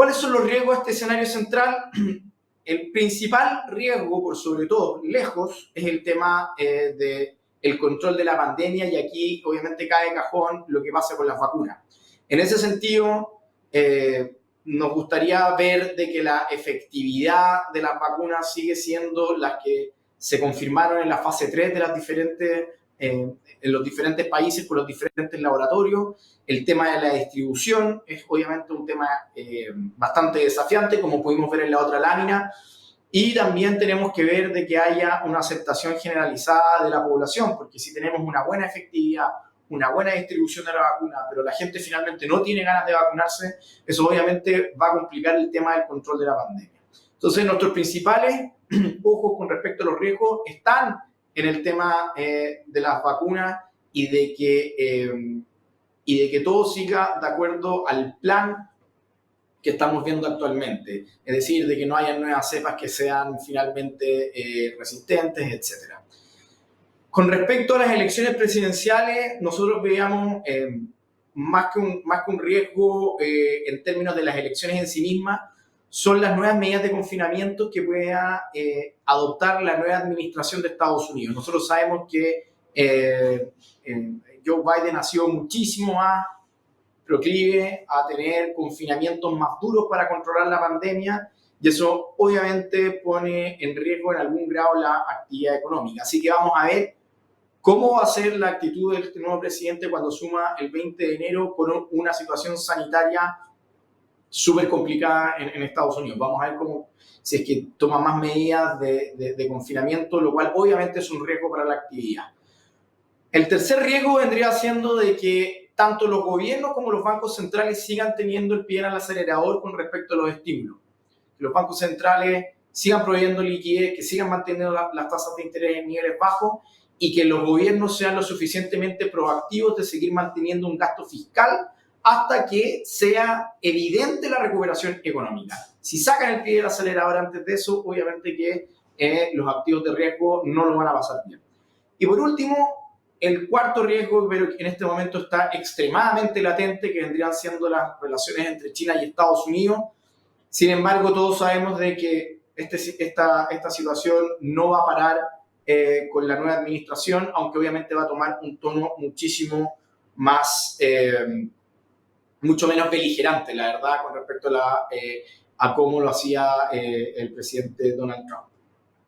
¿Cuáles son los riesgos de este escenario central? El principal riesgo, por sobre todo lejos, es el tema del control de la pandemia, y aquí obviamente cae de cajón lo que pasa con las vacunas. En ese sentido, nos gustaría ver de que la efectividad de las vacunas sigue siendo las que se confirmaron en la fase 3 de las diferentes, en los diferentes países con los diferentes laboratorios. El tema de la distribución es obviamente un tema bastante desafiante, como pudimos ver en la otra lámina, y también tenemos que ver de que haya una aceptación generalizada de la población, porque si tenemos una buena efectividad, una buena distribución de la vacuna, pero la gente finalmente no tiene ganas de vacunarse, eso obviamente va a complicar el tema del control de la pandemia. Entonces, nuestros principales ojos con respecto a los riesgos están en el tema de las vacunas y de que todo siga de acuerdo al plan que estamos viendo actualmente, es decir, de que no haya nuevas cepas que sean finalmente resistentes, etc. Con respecto a las elecciones presidenciales, nosotros veíamos más que un riesgo en términos de las elecciones en sí mismas, son las nuevas medidas de confinamiento que pueda adoptar la nueva administración de Estados Unidos. Nosotros sabemos que Joe Biden ha sido muchísimo más proclive a tener confinamientos más duros para controlar la pandemia, y eso obviamente pone en riesgo en algún grado la actividad económica. Así que vamos a ver cómo va a ser la actitud de este nuevo presidente cuando suma el 20 de enero con una situación sanitaria súper complicada en Estados Unidos. Vamos a ver si es que toma más medidas de confinamiento, lo cual obviamente es un riesgo para la actividad. El tercer riesgo vendría siendo de que tanto los gobiernos como los bancos centrales sigan teniendo el pie en el acelerador con respecto a los estímulos. Que los bancos centrales sigan proveyendo liquidez, que sigan manteniendo las tasas de interés en niveles bajos, y que los gobiernos sean lo suficientemente proactivos de seguir manteniendo un gasto fiscal hasta que sea evidente la recuperación económica. Si sacan el pie del acelerador antes de eso, obviamente que los activos de riesgo no lo van a pasar bien. Y por último, el cuarto riesgo, pero que en este momento está extremadamente latente, que vendrían siendo las relaciones entre China y Estados Unidos. Sin embargo, todos sabemos de que esta situación no va a parar con la nueva administración, aunque obviamente va a tomar un tono muchísimo más, mucho menos beligerante, la verdad, con respecto a cómo lo hacía el presidente Donald Trump.